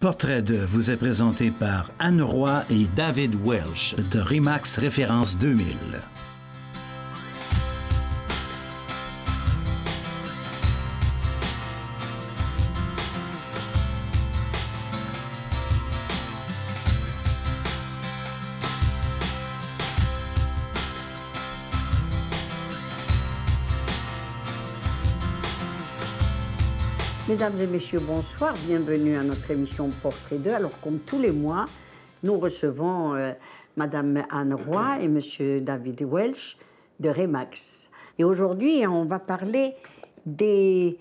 Portrait 2 vous est présenté par Anne Roy et David Welsh de Remax Référence 2000. Mesdames et messieurs, bonsoir. Bienvenue à notre émission Portrait 2. Alors, comme tous les mois, nous recevons Madame Anne Roy et Monsieur David Welsh de Remax. Et aujourd'hui, on va parler des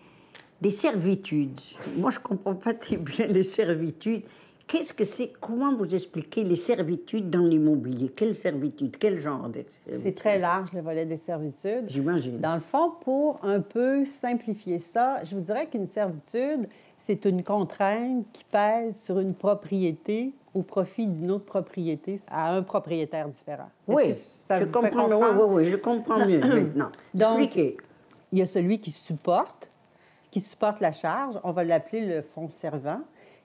servitudes. Moi, je ne comprends pas très bien les servitudes. Qu'est-ce que c'est? Comment vous expliquez les servitudes dans l'immobilier? Quelles servitudes? Quel genre de servitudes? C'est très large, le volet des servitudes. J'imagine. Dans le fond, pour un peu simplifier ça, je vous dirais qu'une servitude, c'est une contrainte qui pèse sur une propriété au profit d'une autre propriété à un propriétaire différent. Oui, je comprends. Oui, je comprends mieux maintenant. Donc, expliquez. Il y a celui qui supporte la charge, on va l'appeler le fonds servant,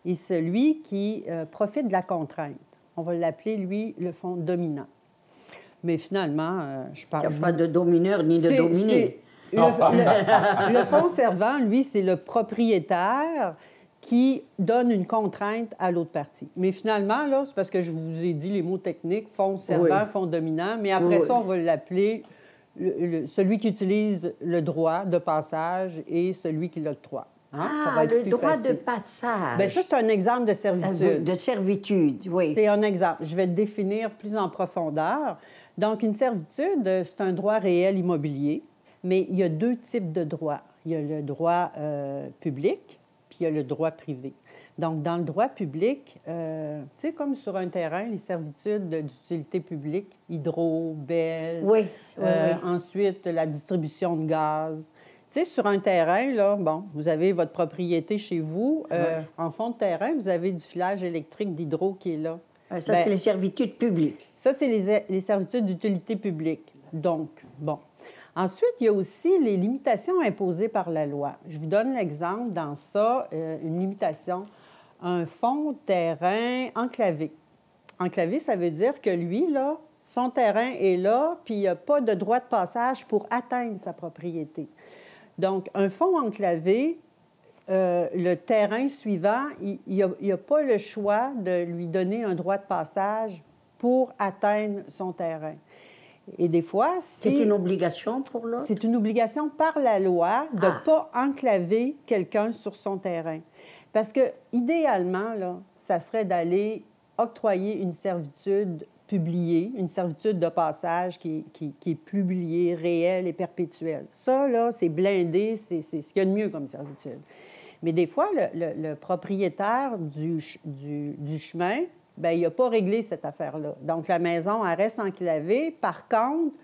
et celui qui profite de la contrainte, on va l'appeler, lui, le fonds dominant. Mais finalement, je parle... Il n'y a pas de domineur ni de dominé. Le fonds servant, lui, c'est le propriétaire qui donne une contrainte à l'autre partie. Mais finalement, là, c'est parce que je vous ai dit les mots techniques, fonds servant, oui. Fonds dominant, mais après ça, on va l'appeler celui qui utilise le droit de passage et celui qui l'octroie. Hein? Ça va être le droit facile. De passage. Bien, ça, c'est un exemple de servitude. De servitude, oui. C'est un exemple. Je vais le définir plus en profondeur. Donc, une servitude, c'est un droit réel immobilier, mais il y a deux types de droits. Il y a le droit public, puis il y a le droit privé. Donc, dans le droit public, tu sais, comme sur un terrain, les servitudes d'utilité publique, hydro, belle, oui. Ensuite, la distribution de gaz. Tu sais, sur un terrain, là, bon, vous avez votre propriété chez vous. En fond de terrain, vous avez du filage électrique d'hydro qui est là. Ça, c'est les servitudes publiques. Ça, c'est les servitudes d'utilité publique. Donc, bon. Ensuite, il y a aussi les limitations imposées par la loi. Je vous donne l'exemple dans ça, une limitation. Un fonds de terrain enclavé. Enclavé, ça veut dire que lui, là, son terrain est là, puis il n'y a pas de droit de passage pour atteindre sa propriété. Donc, un fonds enclavé, le terrain suivant, il n'y a pas le choix de lui donner un droit de passage pour atteindre son terrain. Et des fois, c'est une obligation pour l'autre? C'est une obligation par la loi de ne pas enclaver quelqu'un sur son terrain. Parce que, idéalement, là, ça serait d'aller octroyer une servitude publiée, une servitude de passage qui est publiée, réelle et perpétuelle. Ça, là, c'est blindé, c'est ce qu'il y a de mieux comme servitude. Mais des fois, le propriétaire du chemin, bien, il n'a pas réglé cette affaire-là. Donc, la maison, elle reste enclavée. Par contre,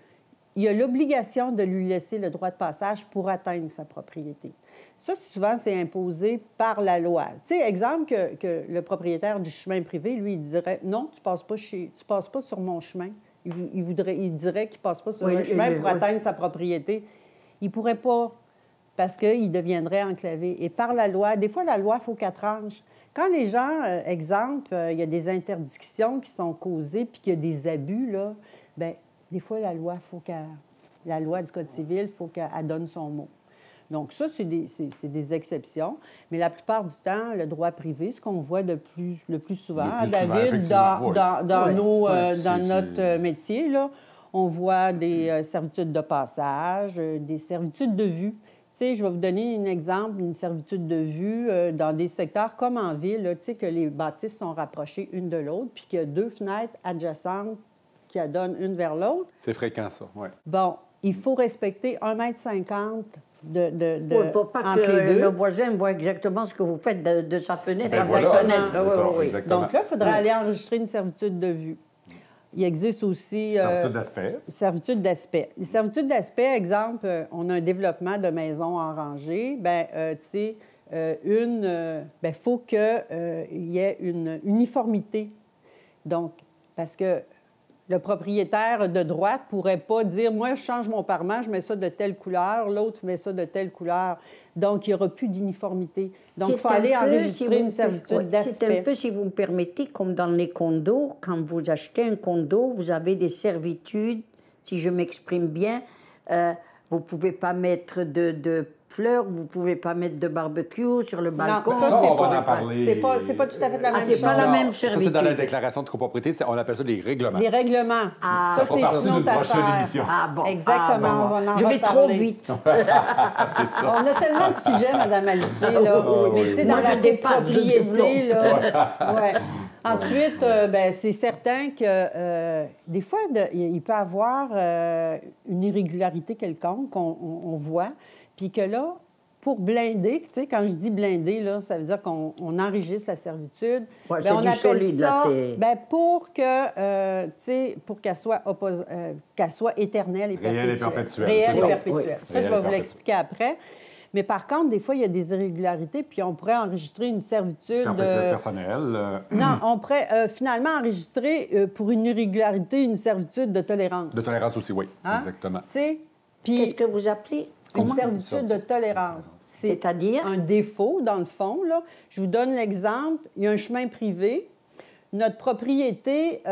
il a l'obligation de lui laisser le droit de passage pour atteindre sa propriété. Ça, souvent, c'est imposé par la loi. Tu sais, exemple que le propriétaire du chemin privé, lui, il dirait « Non, tu ne passes pas sur mon chemin. » Il dirait qu'il ne passe pas sur le chemin pour atteindre sa propriété. Il ne pourrait pas, parce qu'il deviendrait enclavé. Et par la loi, des fois, la loi, il faut qu'elle tranche. Quand les gens, exemple, il y a des interdictions qui sont causées puis qu'il y a des abus, là, bien, des fois, la loi du Code civil, il faut qu'elle donne son mot. Donc, ça, c'est des exceptions. Mais la plupart du temps, le droit privé, ce qu'on voit le plus souvent, David, dans notre métier, là, on voit des servitudes de passage, des servitudes de vue. Tu sais, je vais vous donner un exemple, une servitude de vue dans des secteurs comme en ville, tu sais, que les bâtisses sont rapprochées une de l'autre, puis qu'il y a deux fenêtres adjacentes qui donnent une vers l'autre. C'est fréquent, ça, oui. Bon, il faut respecter 1,50 m pour pas que le voisin voit exactement ce que vous faites de sa fenêtre à voilà, sa fenêtre. Oui. Donc là, il faudrait aller enregistrer une servitude de vue. Il existe aussi... servitude d'aspect. Servitude d'aspect. Les servitudes d'aspect, exemple, on a un développement de maisons en rangée. Bien, tu sais, il faut qu'il y ait une uniformité. Donc, parce que Le propriétaire de droite ne pourrait pas dire « Moi, je change mon parement, je mets ça de telle couleur, l'autre met ça de telle couleur. » Donc, il n'y aura plus d'uniformité. Donc, il faut aller enregistrer une servitude d'aspect. C'est un peu, si vous me permettez, comme dans les condos. Quand vous achetez un condo, vous avez des servitudes, si je m'exprime bien. Vous ne pouvez pas mettre de fleurs, vous ne pouvez pas mettre de barbecue sur le balcon. Non, ça, on va en parler. C'est pas tout à fait la même chose. C'est pas la même servitude. Ça, c'est dans la déclaration de copropriété. On appelle ça les règlements. Les règlements. Ça fait partie d'une prochaine émission. Bon. Exactement, on va en Je vais trop vite. C'est ça. On a tellement de sujets, Mme Alice, là. Mais tu sais, dans la copropriété, là... Ouais. Ensuite, c'est certain que des fois, il peut y avoir une irrégularité quelconque qu'on voit, puis que là, pour blinder, tu sais, quand je dis blinder, là, ça veut dire qu'on enregistre la servitude. Ouais, c'est du solide, là. Pour que, tu sais, pour qu'elle soit éternelle et perpétuelle. Réelle et perpétuelle. Réelle et ça. perpétuelle. Ça, je vais vous l'expliquer après. Mais par contre, des fois, il y a des irrégularités, puis on pourrait enregistrer une servitude... personnelle. Non, on pourrait finalement enregistrer pour une irrégularité une servitude de tolérance. De tolérance aussi, oui. Hein? Exactement. Tu sais, puis Qu'est-ce que vous appelez? une servitude de tolérance. C'est-à-dire? Un défaut, dans le fond, là. Je vous donne l'exemple. Il y a un chemin privé. Notre propriété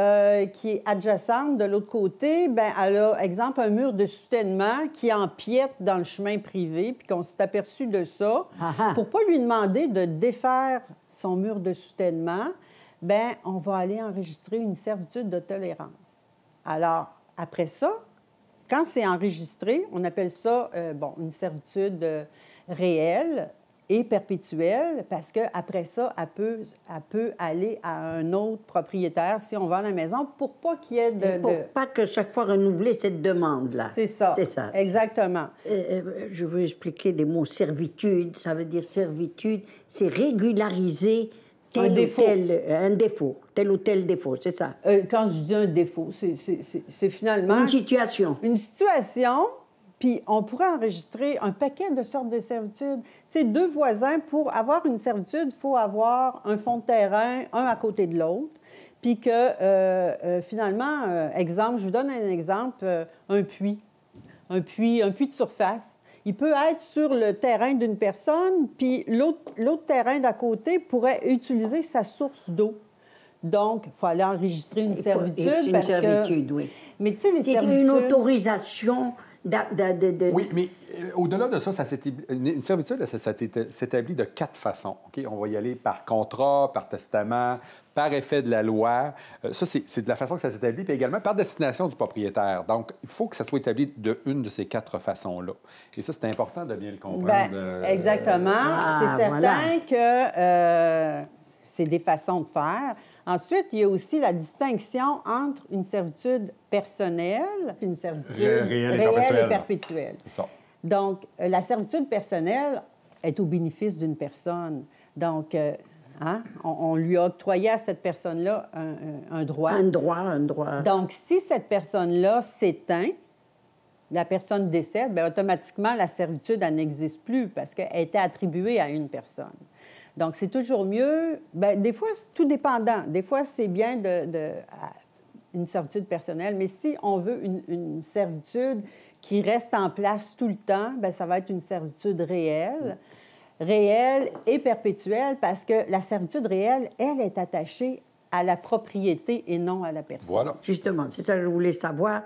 qui est adjacente de l'autre côté, bien, elle a, exemple, un mur de soutènement qui empiète dans le chemin privé, puis qu'on s'est aperçu de ça. Pour ne pas lui demander de défaire son mur de soutènement, bien, on va aller enregistrer une servitude de tolérance. Alors, après ça, quand c'est enregistré, on appelle ça, une servitude réelle et perpétuelle, parce qu'après ça, elle peut aller à un autre propriétaire si on vend la maison pour pas qu'il y ait Pour pas que chaque fois renouveler cette demande-là. C'est ça. C'est ça. Exactement. Je veux expliquer les mots servitude. Ça veut dire servitude, c'est régulariser tel ou tel défaut, c'est ça. Quand je dis un défaut, c'est finalement... Une situation. Une situation, puis on pourrait enregistrer un paquet de sortes de servitudes. Tu sais, deux voisins, pour avoir une servitude, il faut avoir un fond de terrain, un à côté de l'autre, puis que, finalement, exemple, je vous donne un exemple, un puits de surface. Il peut être sur le terrain d'une personne, puis l'autre terrain d'à côté pourrait utiliser sa source d'eau. Donc, il faut aller enregistrer une servitude. Une servitude, oui. Mais tu sais, les servitudes... C'est une autorisation Oui, mais au-delà de ça, une servitude, ça s'établit de 4 façons. OK? On va y aller par contrat, par testament, par effet de la loi. Ça, c'est de la façon que ça s'établit, puis également par destination du propriétaire. Donc, il faut que ça soit établi d'une de ces 4 façons-là. Et ça, c'est important de bien le comprendre. Exactement. C'est certain que c'est des façons de faire. Ensuite, il y a aussi la distinction entre une servitude personnelle et une servitude réelle et perpétuelle. C'est ça. Donc, la servitude personnelle est au bénéfice d'une personne. Donc, on lui a octroyé à cette personne-là un droit. Un droit. Donc, si cette personne-là s'éteint, la personne décède, bien, automatiquement, la servitude, elle n'existe plus parce qu'elle a été attribuée à une personne. Donc, c'est toujours mieux... Bien, des fois, c'est tout dépendant. Des fois, c'est bien une servitude personnelle, mais si on veut une servitude qui reste en place tout le temps, bien, ça va être une servitude réelle et perpétuelle, parce que la servitude réelle, elle est attachée à la propriété et non à la personne. Voilà. Justement, c'est ça que je voulais savoir.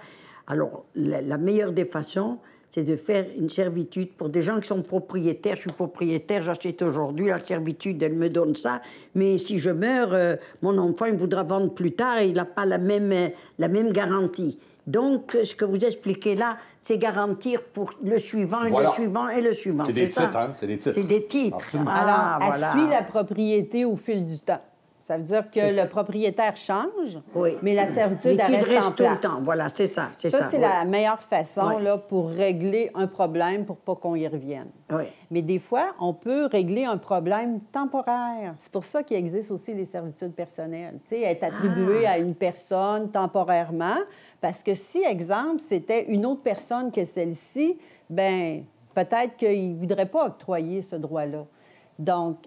Alors, la meilleure des façons, c'est de faire une servitude pour des gens qui sont propriétaires. Je suis propriétaire, j'achète aujourd'hui la servitude, elle me donne ça. Mais si je meurs, mon enfant, il voudra vendre plus tard et il n'a pas la même garantie. Donc, ce que vous expliquez là, c'est garantir pour le suivant, et le suivant, et le suivant. C'est des titres, hein? C'est des titres. C'est des titres. Absolument. Alors, elle suit la propriété au fil du temps. Ça veut dire que le propriétaire change, mais la servitude reste en place. Tout le temps. Voilà, c'est ça. Ça, c'est la meilleure façon là, pour régler un problème pour pas qu'on y revienne. Oui. Mais des fois, on peut régler un problème temporaire. C'est pour ça qu'il existe aussi les servitudes personnelles. Tu sais, être attribué à une personne temporairement, parce que si, exemple, c'était une autre personne que celle-ci, bien, peut-être qu'il ne voudrait pas octroyer ce droit-là. Donc,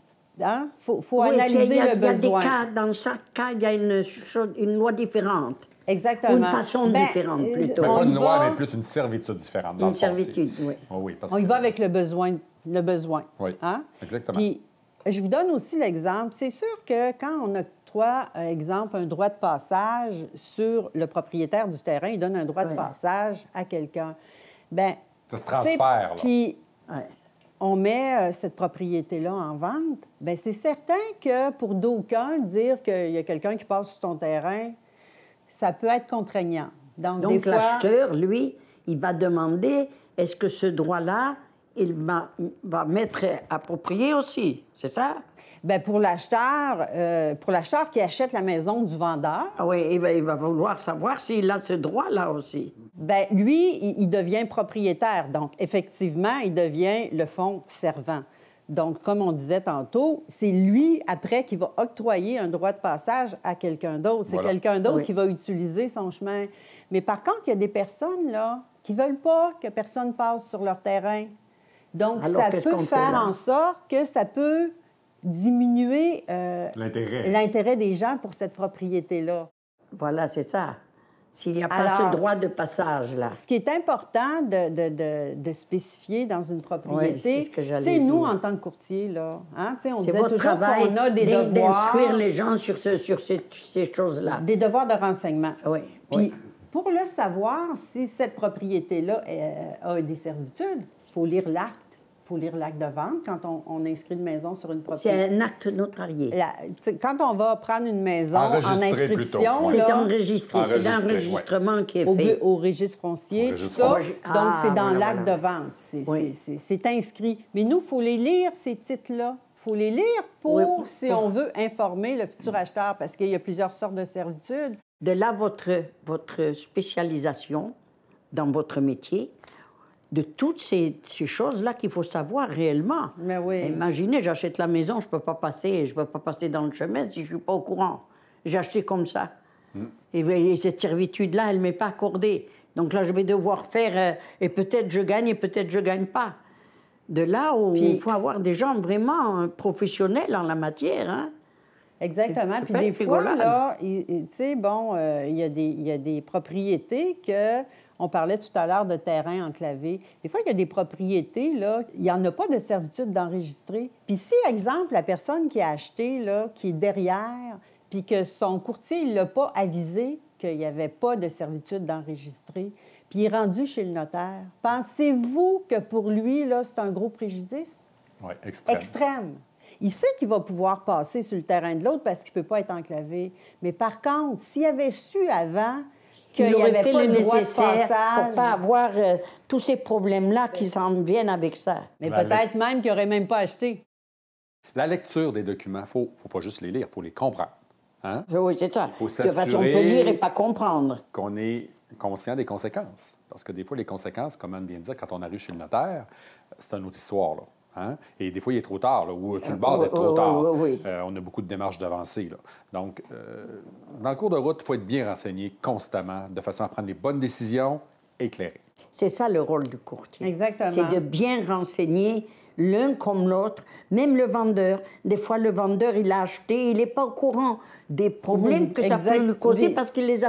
faut analyser le besoin. Dans chaque cas, il y a une loi différente. Exactement. Ou une façon différente, plutôt. Pas une loi, va... mais plus une servitude différente. Une servitude, oui. Oh, oui parce on y que... va avec le besoin. Le besoin. Oui, hein? exactement. Puis, je vous donne aussi l'exemple. C'est sûr que quand on octroie, exemple, un droit de passage sur le propriétaire du terrain, il donne un droit de passage à quelqu'un. Bien, ça se transfère, là. Puis, on met cette propriété-là en vente. Bien, c'est certain que pour d'aucuns, dire qu'il y a quelqu'un qui passe sur ton terrain, ça peut être contraignant. Donc des fois... l'acheteur, lui, il va demander, est-ce que ce droit-là, il va mettre approprié aussi, c'est ça? Bien, pour l'acheteur qui achète la maison du vendeur... Ah oui, il va vouloir savoir s'il a ce droit-là aussi. Bien, lui, il devient propriétaire. Donc, effectivement, il devient le fonds servant. Donc, comme on disait tantôt, c'est lui, après, qui va octroyer un droit de passage à quelqu'un d'autre. C'est quelqu'un d'autre qui va utiliser son chemin. Mais par contre, il y a des personnes, là, qui ne veulent pas que personne passe sur leur terrain. Donc, alors, ça peut faire en sorte que ça peut diminuer l'intérêt des gens pour cette propriété-là. Voilà, c'est ça. S'il n'y a pas ce droit de passage-là. Ce qui est important de spécifier dans une propriété, c'est ce que j'allais dire. Nous, en tant que courtier, là, hein, on disait votre toujours qu'on a des devoirs... d'instruire les gens sur ces choses-là. Des devoirs de renseignement. Oui. Puis, pour le savoir, si cette propriété-là a des servitudes, il faut lire l'acte. Il faut lire l'acte de vente quand on inscrit une maison sur une propriété. C'est un acte notarié. Quand on va prendre une maison en inscription... C'est enregistré. C'est l'enregistrement qui est fait. Au registre foncier, tout ça. Donc, c'est dans l'acte de vente. C'est inscrit. Mais nous, il faut les lire, ces titres-là. Il faut les lire pour, si on veut, informer le futur acheteur, parce qu'il y a plusieurs sortes de servitudes. De là, votre spécialisation dans votre métier, de toutes ces choses-là qu'il faut savoir réellement. Mais oui. Imaginez, j'achète la maison, je ne peux pas passer dans le chemin si je ne suis pas au courant. J'ai acheté comme ça. Et cette servitude-là, elle ne m'est pas accordée. Donc là, je vais devoir faire... et peut-être je gagne et peut-être je ne gagne pas. De là où il faut avoir des gens vraiment professionnels en la matière, hein? Exactement. Puis des fois, là, tu sais, bon, il y a des propriétés que... On parlait tout à l'heure de terrain enclavé. Des fois, il y a des propriétés, là, il n'y en a pas de servitude d'enregistrer. Puis si, exemple, la personne qui a acheté, là, qui est derrière, puis que son courtier ne l'a pas avisé qu'il n'y avait pas de servitude d'enregistrer, puis il est rendu chez le notaire, pensez-vous que pour lui, là, c'est un gros préjudice? Oui, extrême. Extrême. Il sait qu'il va pouvoir passer sur le terrain de l'autre parce qu'il ne peut pas être enclavé. Mais par contre, s'il avait su avant... qu'il aurait fait le nécessaire pour ne pas avoir tous ces problèmes-là qui s'en viennent avec ça. Mais peut-être même qu'il n'aurait même pas acheté. La lecture des documents, il ne faut pas juste les lire, il faut les comprendre. Hein? Oui, c'est ça. De toute façon, on peut lire et pas comprendre. Qu'on est conscient des conséquences. Parce que des fois, les conséquences, comme Anne vient de dire, quand on arrive chez le notaire, c'est une autre histoire, là. Hein? Et des fois, il est trop tard, là, ou sur le bord d'être trop tard. On a beaucoup de démarches d'avancée. Donc, dans le cours de route, il faut être bien renseigné constamment, de façon à prendre les bonnes décisions éclairées. C'est ça le rôle du courtier. Exactement. C'est de bien renseigner l'un comme l'autre, même le vendeur. Des fois, le vendeur, il a acheté, il n'est pas au courant des problèmes que ça peut lui causer parce qu'il ne les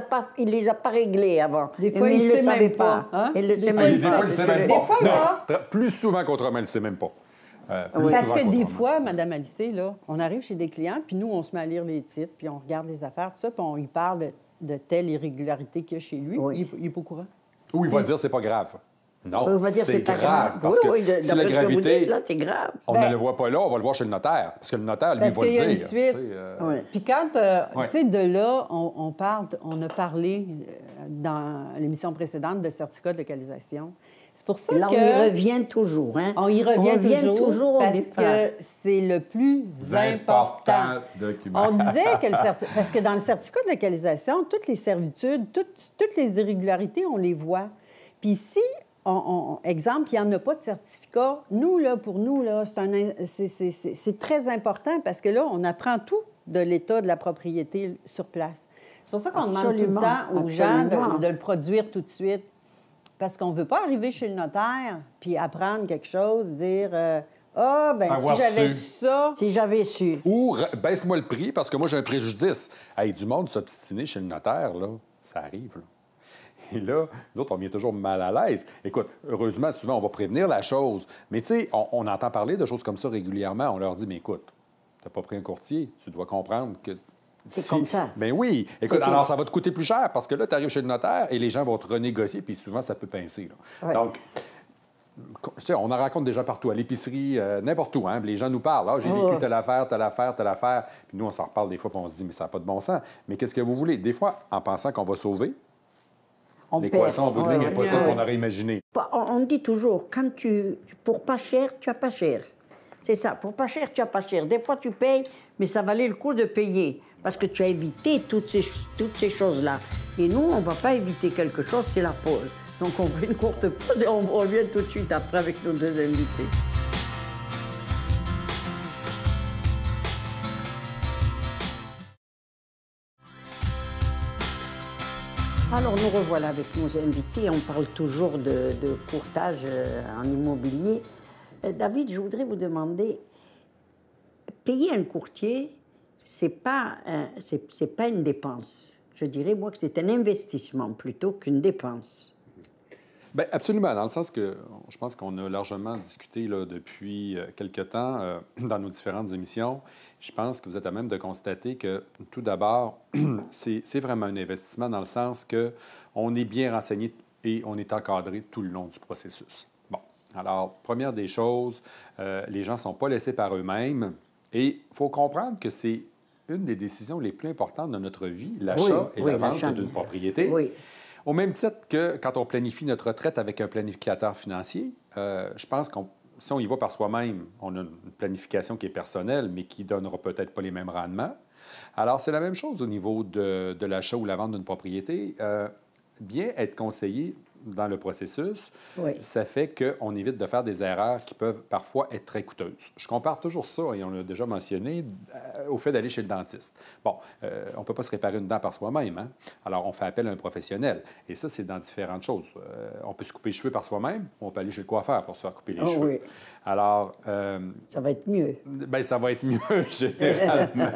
a pas réglés avant. Des fois, il ne le savait pas. Hein? Des fois, il ne sait même pas. Non, plus souvent qu'autrement, il ne sait même pas. Parce que des fois, Mme Alicée, là, on arrive chez des clients, puis nous, on se met à lire les titres, puis on regarde les affaires, tout ça, puis on lui parle de telle irrégularité qu'il y a chez lui. Il n'est pas au courant. Ou il va dire c'est pas grave. Non, c'est grave. Parce que si la gravité, là, c'est grave. On ne le voit pas là, on va le voir chez le notaire. Parce que le notaire, lui, va le dire. Une suite. Puis quand, tu sais, de là, on a parlé dans l'émission précédente de certificat de localisation. C'est pour ça là, on y revient toujours. Hein? On y revient toujours parce que c'est le plus important. Document. On disait que parce que dans le certificat de localisation, toutes les servitudes, toutes les irrégularités, on les voit. Puis si, exemple, il n'y en a pas de certificat, nous, là, pour nous, là, c'est très important parce que là, on apprend tout de l'état de la propriété sur place. C'est pour ça qu'on demande tout le temps aux gens de le produire tout de suite. Parce qu'on ne veut pas arriver chez le notaire puis apprendre quelque chose, dire si j'avais su ça. Si j'avais su. Ou baisse-moi le prix parce que moi, j'ai un préjudice. Hey, du monde s'obstiner chez le notaire, là, Ça arrive, là. Et là, nous autres, on vient toujours mal à l'aise. Écoute, heureusement, souvent, on va prévenir la chose. Mais tu sais, on entend parler de choses comme ça régulièrement. On leur dit, mais écoute, tu n'as pas pris un courtier. Tu dois comprendre que... C'est comme ça. Ben oui. Écoute, alors ça va te coûter plus cher parce que là, tu arrives chez le notaire et les gens vont te renégocier, puis souvent, ça peut pincer. Là. Ouais. Donc, tu sais, on en raconte déjà partout, à l'épicerie, n'importe où. Hein? Les gens nous parlent. Ah, j'ai vécu telle affaire, telle affaire, telle affaire. Puis nous, on s'en reparle des fois, puis on se dit, mais ça n'a pas de bon sens. Mais qu'est-ce que vous voulez? Des fois, en pensant qu'on va sauver, l'équation en bout de ligne n'est pas celle qu'on aurait imaginée. On dit toujours, pour pas cher, tu as pas cher. C'est ça, pour pas cher, tu as pas cher. Des fois, tu payes, mais ça valait le coup de payer parce que tu as évité toutes ces choses-là. Et nous, on ne va pas éviter quelque chose, c'est la pause. Donc, on fait une courte pause et on revient tout de suite après avec nos deux invités. Alors, nous revoilà avec nos invités. On parle toujours de courtage en immobilier. David, je voudrais vous demander, payer un courtier, c'est pas une dépense. Je dirais, moi, que c'est un investissement plutôt qu'une dépense. Bien, absolument, dans le sens que je pense qu'on a largement discuté là, depuis quelque temps dans nos différentes émissions. Je pense que vous êtes à même de constater que, tout d'abord, c'est vraiment un investissement dans le sens qu'on est bien renseigné et on est encadré tout le long du processus. Bon, alors, première des choses, les gens ne sont pas laissés par eux-mêmes et il faut comprendre que c'est une des décisions les plus importantes de notre vie, l'achat et la vente d'une propriété. Oui. Au même titre que quand on planifie notre retraite avec un planificateur financier, je pense que si on y va par soi-même, on a une planification qui est personnelle, mais qui ne donnera peut-être pas les mêmes rendements. Alors, c'est la même chose au niveau de l'achat ou la vente d'une propriété. Bien être conseillé dans le processus, ça fait qu'on évite de faire des erreurs qui peuvent parfois être très coûteuses. Je compare toujours ça, et on l'a déjà mentionné, au fait d'aller chez le dentiste. Bon, on ne peut pas se réparer une dent par soi-même, hein? Alors on fait appel à un professionnel. Et ça, c'est dans différentes choses. On peut se couper les cheveux par soi-même, ou on peut aller chez le coiffeur pour se faire couper les cheveux. Oui. Alors... ça va être mieux. Bien, ça va être mieux, généralement.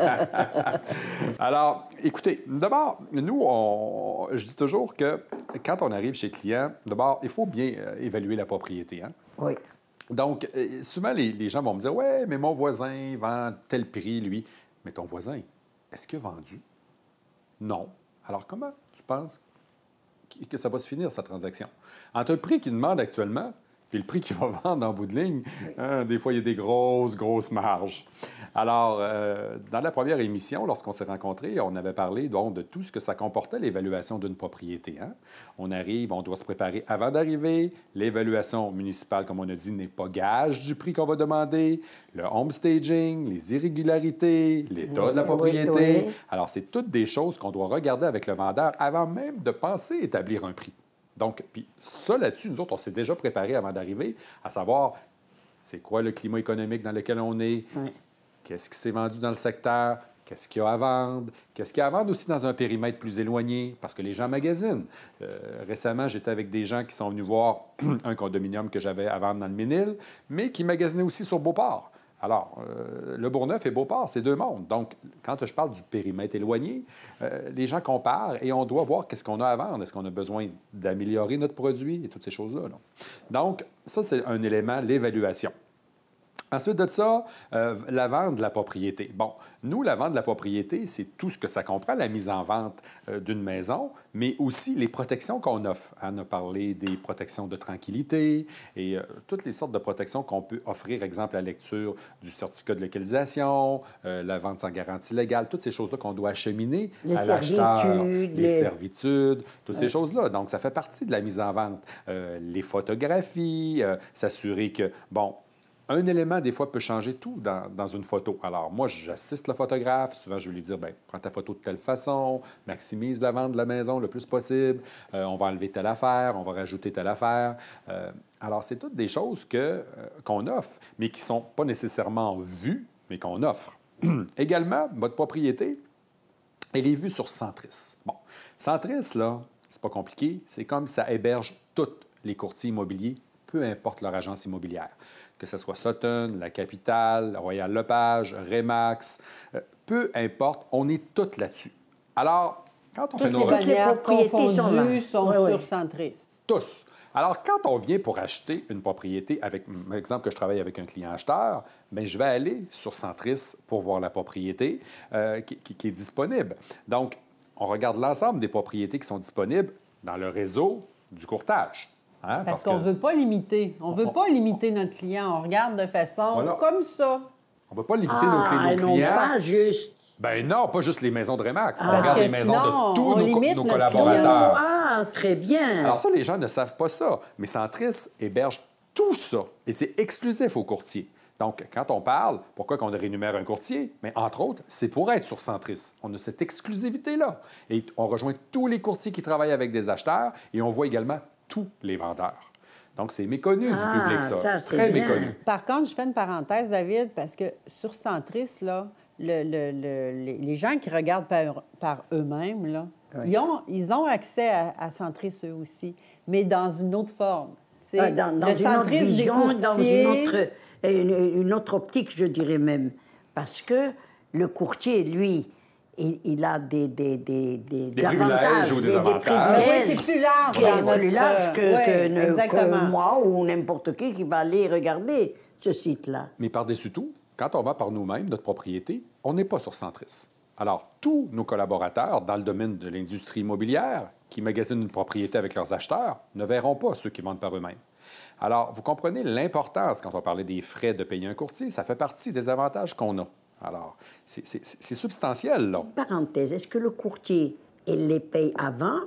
Alors, écoutez, d'abord, nous, je dis toujours que quand on arrive chez le client, d'abord, il faut bien évaluer la propriété. Hein? Oui. Donc, souvent, les gens vont me dire, « Ouais, mais mon voisin vend tel prix, lui. » Mais ton voisin, est-ce qu'il a vendu? Non. Alors, comment tu penses que ça va se finir, sa transaction? Entre le prix qu'il demande actuellement puis le prix qu'il va vendre en bout de ligne, hein, des fois, il y a des grosses marges. Alors, dans la première émission, lorsqu'on s'est rencontrés, on avait parlé donc, de tout ce que ça comportait, l'évaluation d'une propriété. Hein? On arrive, on doit se préparer avant d'arriver. L'évaluation municipale, comme on a dit, n'est pas gage du prix qu'on va demander. Le homestaging, les irrégularités, l'état de la propriété. Alors, c'est toutes des choses qu'on doit regarder avec le vendeur avant même de penser établir un prix. Donc, puis ça, là-dessus, nous autres, on s'est déjà préparés avant d'arriver, à savoir, c'est quoi le climat économique dans lequel on est, qu'est-ce qui s'est vendu dans le secteur, qu'est-ce qu'il y a à vendre, qu'est-ce qu'il y a à vendre aussi dans un périmètre plus éloigné, parce que les gens magasinent. Récemment, j'étais avec des gens qui sont venus voir un condominium que j'avais à vendre dans le Ménil, mais qui magasinaient aussi sur Beauport. Alors, le Bourgneuf et Beauport, c'est deux mondes. Donc, quand je parle du périmètre éloigné, les gens comparent et on doit voir qu'est-ce qu'on a à vendre. Est-ce qu'on a besoin d'améliorer notre produit et toutes ces choses-là. Là. Donc, ça, c'est un élément, l'évaluation. Ensuite de ça, la vente de la propriété. Bon, nous, la vente de la propriété, c'est tout ce que ça comprend, la mise en vente d'une maison, mais aussi les protections qu'on offre. On a parlé des protections de tranquillité et toutes les sortes de protections qu'on peut offrir, exemple, la lecture du certificat de localisation, la vente sans garantie légale, toutes ces choses-là qu'on doit acheminer à l'acheteur, les servitudes, toutes ces choses-là. Donc, ça fait partie de la mise en vente. Les photographies, s'assurer que, bon, un élément, des fois, peut changer tout dans une photo. Alors, moi, j'assiste le photographe. Souvent, je vais lui dire, bien, prends ta photo de telle façon, maximise la vente de la maison le plus possible. On va enlever telle affaire, on va rajouter telle affaire. Alors, c'est toutes des choses qu'on offre, mais qui ne sont pas nécessairement vues, mais qu'on offre. Également, votre propriété, elle est vue sur Centris. Bon, Centris, là, c'est pas compliqué. C'est comme ça héberge tous les courtiers immobiliers, peu importe leur agence immobilière. Que ce soit Sutton, La Capitale, Royal-Lepage, Remax, peu importe, on est tous là-dessus. Alors, Quand on Toutes fait les nos bannières propriétés sont là. confondues sont Ouais, ouais. sur Centris. tous. Alors, quand on vient pour acheter une propriété, avec l'exemple que je travaille avec un client acheteur, bien, je vais aller sur Centris pour voir la propriété qui est disponible. Donc, on regarde l'ensemble des propriétés qui sont disponibles dans le réseau du courtage. Hein, Parce qu'on ne veut pas limiter. On ne veut pas limiter notre client. On regarde de façon Voilà. comme ça. On ne veut pas limiter nos non, clients. pas juste. Ben non, pas juste les maisons de Remax. On Parce regarde que les maisons sinon, de tous on limite nos notre collaborateurs. Ah, très bien. Alors ça, les gens ne savent pas ça. Mais Centris héberge tout ça. Et c'est exclusif aux courtiers. Donc, quand on parle, pourquoi qu'on rémunère un courtier? Mais entre autres, c'est pour être sur Centris. On a cette exclusivité-là. Et on rejoint tous les courtiers qui travaillent avec des acheteurs et on voit également tous les vendeurs. Donc, c'est méconnu du public, ça. c'est Très bien. méconnu. Par contre, je fais une parenthèse, David, parce que sur Centris, là, les gens qui regardent par eux-mêmes, là, ils ont accès à Centris eux aussi, mais dans une autre forme. Dans Le une autre Centris des vision, dans courtiers, une autre optique, je dirais même. Parce que le courtier, lui, il a des privilèges avantages, ou des avantages. privilèges Oui, c'est plus large qui est dans notre- plus large que moi ou n'importe qui va aller regarder ce site-là. Mais par-dessus tout, quand on va par nous-mêmes, notre propriété, on n'est pas sur Centris. Alors, tous nos collaborateurs dans le domaine de l'industrie immobilière qui magasinent une propriété avec leurs acheteurs ne verront pas ceux qui vendent par eux-mêmes. Alors, vous comprenez l'importance, quand on parlait des frais de payer un courtier, ça fait partie des avantages qu'on a. Alors, c'est substantiel, là. Parenthèse, est-ce que le courtier, il les paye avant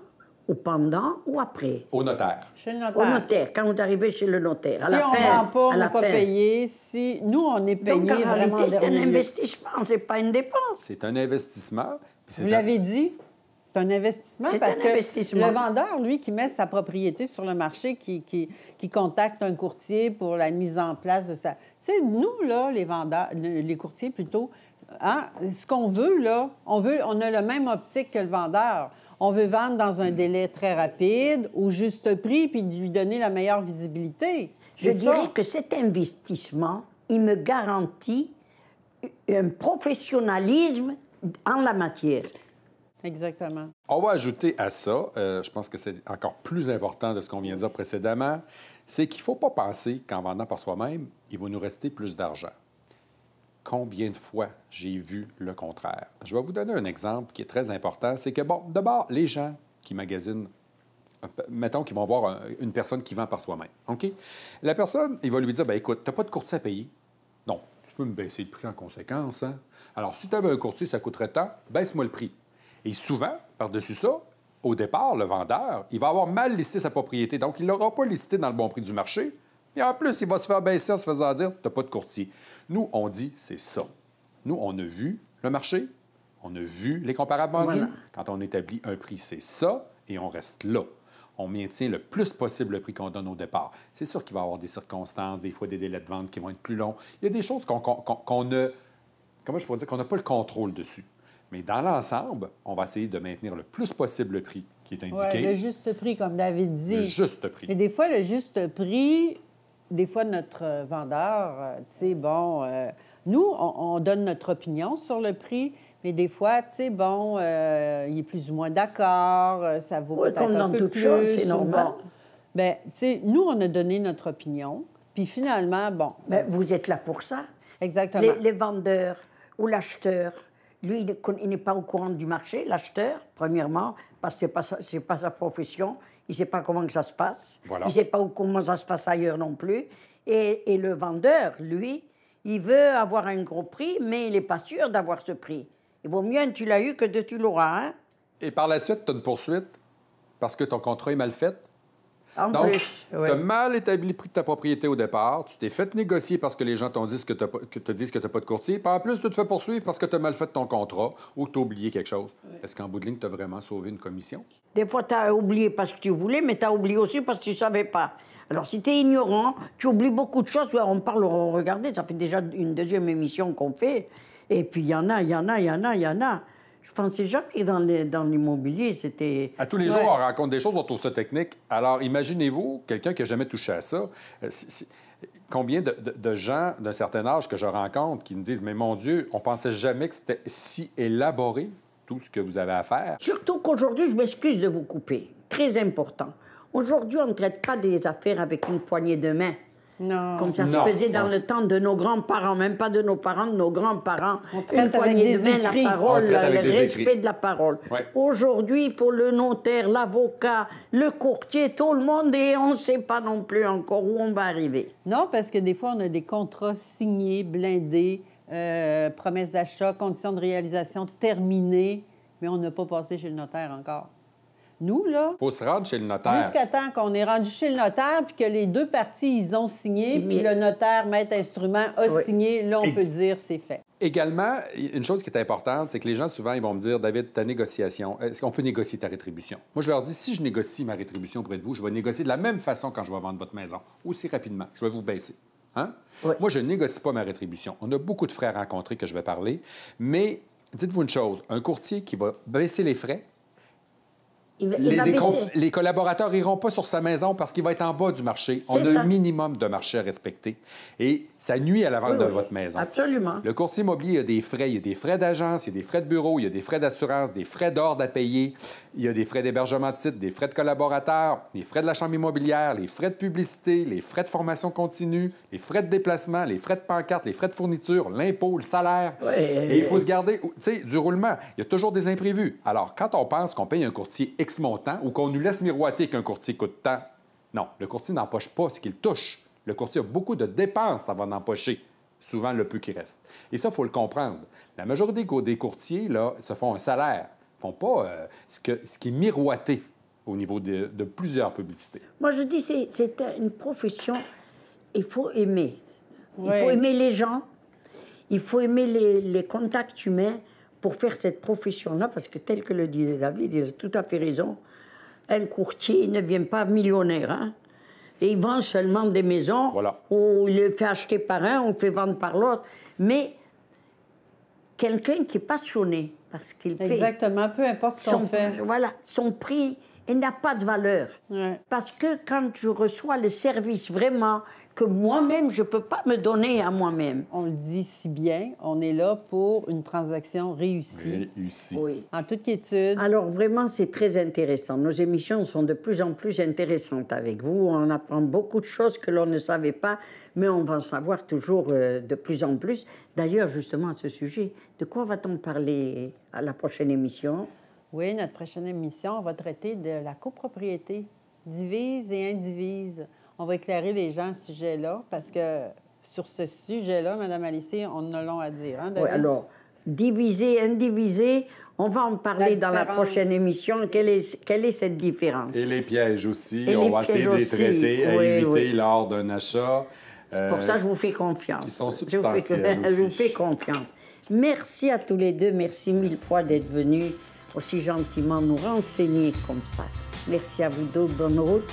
ou pendant ou après? Au notaire. chez le Au notaire. notaire, quand vous arrivez chez le notaire. À Si la on fin, ne vend pas, on à n'est la pas fin. payé. Si nous, on est payé Donc, en vraiment réalité, c'est un dernier lieu. investissement, c'est pas une dépense. C'est un investissement. puis c'est Vous l'avez dit, c'est un investissement C'est parce un que investissement. le vendeur, lui, qui met sa propriété sur le marché, qui contacte un courtier pour la mise en place de sa... Tu sais, nous, là, les vendeurs, les courtiers plutôt, hein, ce qu'on veut, là, on a la même optique que le vendeur. On veut vendre dans un délai très rapide, au juste prix, puis lui donner la meilleure visibilité. Je C'est ça. dirais que cet investissement, il me garantit un professionnalisme en la matière. Exactement. On va ajouter à ça, je pense que c'est encore plus important de ce qu'on vient de dire précédemment, c'est qu'il ne faut pas penser qu'en vendant par soi-même, il va nous rester plus d'argent. Combien de fois j'ai vu le contraire? Je vais vous donner un exemple qui est très important. C'est que, bon, d'abord, les gens qui magasinent, mettons qu'ils vont voir une personne qui vend par soi-même, OK? La personne, il va lui dire, bien, écoute, tu n'as pas de courtier à payer? Non, tu peux me baisser le prix en conséquence, hein? Alors, si tu avais un courtier, ça coûterait tant, baisse-moi le prix. Et souvent, par-dessus ça, au départ, le vendeur, il va avoir mal listé sa propriété. Donc, il ne l'aura pas listé dans le bon prix du marché. Et en plus, il va se faire baisser en se faisant dire, tu n'as pas de courtier. Nous, on dit, c'est ça. Nous, on a vu le marché, on a vu les comparables vendus. Voilà. Quand on établit un prix, c'est ça, et on reste là. On maintient le plus possible le prix qu'on donne au départ. C'est sûr qu'il va y avoir des circonstances, des fois des délais de vente qui vont être plus longs. Il y a des choses qu'on ne... Comment je pourrais dire? Qu'on n'a pas le contrôle dessus. Mais dans l'ensemble, on va essayer de maintenir le plus possible le prix qui est indiqué. Ouais, le juste prix, comme David dit. Le juste prix. Mais des fois, le juste prix, des fois, notre vendeur, tu sais, bon, nous, on donne notre opinion sur le prix, mais des fois, tu sais, bon, il est plus ou moins d'accord, ça vaut Ouais, peut-être comme un dans peu toute plus. chose, c'est ou normal. bon. Bien, tu sais, nous, on a donné notre opinion, puis finalement, bon, Mais vous êtes là pour ça. exactement. Les vendeurs ou l'acheteur, lui, il n'est pas au courant du marché, l'acheteur, premièrement, parce que ce n'est pas sa profession. Il ne sait pas comment que ça se passe. Voilà. Il ne sait pas comment ça se passe ailleurs non plus. Et le vendeur, lui, il veut avoir un gros prix, mais il n'est pas sûr d'avoir ce prix. Il vaut mieux un tu l'as eu que deux tu l'auras. Hein? Et par la suite, tu as une poursuite parce que ton contrat est mal fait. En Donc, plus. tu oui. as mal établi le prix de ta propriété au départ, tu t'es fait négocier parce que les gens t'ont dit que tu n'as pas de courtier, puis en plus, tu te fais poursuivre parce que tu as mal fait ton contrat ou que tu as oublié quelque chose. Est-ce qu'en bout de ligne, tu as vraiment sauvé une commission? Des fois, tu as oublié parce que tu voulais, mais tu as oublié aussi parce que tu ne savais pas. Alors, si tu es ignorant, tu oublies beaucoup de choses. Ouais, on parle, regardez, ça fait déjà une deuxième émission qu'on fait. Et puis, il y en a. Je pensais jamais dans l'immobilier, c'était... À tous les jours, on rencontre des choses, on trouve ça technique. Alors, imaginez-vous, quelqu'un qui n'a jamais touché à ça, combien de gens d'un certain âge que je rencontre qui me disent « Mais mon Dieu, on pensait jamais que c'était si élaboré. » tout ce que vous avez à faire. Surtout qu'aujourd'hui, je m'excuse de vous couper, très important. Aujourd'hui, on ne traite pas des affaires avec une poignée de main. Non. Comme ça se faisait dans le temps de nos grands-parents, même pas de nos parents, de nos grands-parents. Une poignée de main, la parole, le respect de la parole. Ouais. Aujourd'hui, il faut le notaire, l'avocat, le courtier, tout le monde, et on ne sait pas non plus encore où on va arriver. Non, parce que des fois, on a des contrats signés, blindés, promesses d'achat, conditions de réalisation terminées, mais on n'a pas passé chez le notaire encore. Nous, là, Il faut se rendre chez le notaire. jusqu'à temps qu'on est rendu chez le notaire puis que les deux parties, ils ont signé, puis le notaire, maître instrument, a signé, là, on peut dire c'est fait. Également, une chose qui est importante, c'est que les gens, souvent, ils vont me dire, David, ta négociation, est-ce qu'on peut négocier ta rétribution? Moi, je leur dis, si je négocie ma rétribution auprès de vous, je vais négocier de la même façon quand je vais vendre votre maison, aussi rapidement. Je vais vous baisser. Hein? Oui. Moi, je ne négocie pas ma rétribution. On a beaucoup de frais à rencontrer que je vais parler, mais dites-vous une chose, un courtier qui va baisser les frais, les collaborateurs n'iront pas sur sa maison parce qu'il va être en bas du marché. On a un minimum de marché à respecter. Et ça nuit à la vente de votre maison. Absolument. Le courtier immobilier, il y a des frais. Il y a des frais d'agence, il y a des frais de bureau, il y a des frais d'assurance, des frais d'ordre à payer. Il y a des frais d'hébergement de site, des frais de collaborateurs, les frais de la chambre immobilière, les frais de publicité, les frais de formation continue, les frais de déplacement, les frais de pancarte, les frais de fourniture, l'impôt, le salaire. Et il faut se garder, tu sais, du roulement. Il y a toujours des imprévus. Alors, quand on pense qu'on paye un courtier X montant ou qu'on nous laisse miroiter qu'un courtier coûte tant, non, le courtier n'empoche pas ce qu'il touche. Le courtier a beaucoup de dépenses avant d'empocher, souvent le peu qui reste. Et ça, il faut le comprendre. La majorité des courtiers, là, se font un salaire. Ils ne font pas ce qui est miroité au niveau de plusieurs publicités. Moi, je dis, c'est une profession, il faut aimer. Il faut aimer les gens, il faut aimer les contacts humains pour faire cette profession-là, parce que tel que le disait David, il a tout à fait raison, un courtier ne vient pas millionnaire, hein? Et il vend seulement des maisons, ou il le fait acheter par un, ou il fait vendre par l'autre. Mais quelqu'un qui est passionné par ce qu'il fait. Exactement, peu importe ce qu'on fait. Voilà, son prix, il n'a pas de valeur. Parce que quand je reçois le service vraiment que moi-même, je ne peux pas me donner à moi-même. On le dit si bien, on est là pour une transaction réussie. Oui. En toute quiétude. Alors, vraiment, c'est très intéressant. Nos émissions sont de plus en plus intéressantes avec vous. On apprend beaucoup de choses que l'on ne savait pas, mais on va en savoir toujours de plus en plus. D'ailleurs, justement, à ce sujet, de quoi va-t-on parler à la prochaine émission? Oui, notre prochaine émission, on va traiter de la copropriété, divise et indivise. On va éclairer les gens à ce sujet-là, parce que sur ce sujet-là, Mme Alice, on a long à dire. Hein, David? Oui, alors, diviser, indiviser, on va en parler dans la prochaine émission. Quelle est cette différence? Et les pièges aussi. On va essayer de les traiter, à éviter lors d'un achat. C'est pour ça que je vous fais confiance. Qui sont substantiels aussi. Je vous fais confiance. Merci à tous les deux. Merci mille fois d'être venus aussi gentiment nous renseigner comme ça. Merci à vous deux. Bonne route.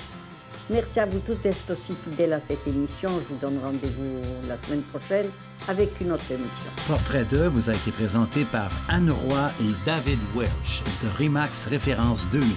Merci à vous toutes d'être aussi fidèles à cette émission. Je vous donne rendez-vous la semaine prochaine avec une autre émission. Portrait 2 vous a été présenté par Anne Roy et David Welch de RE/MAX Référence 2000.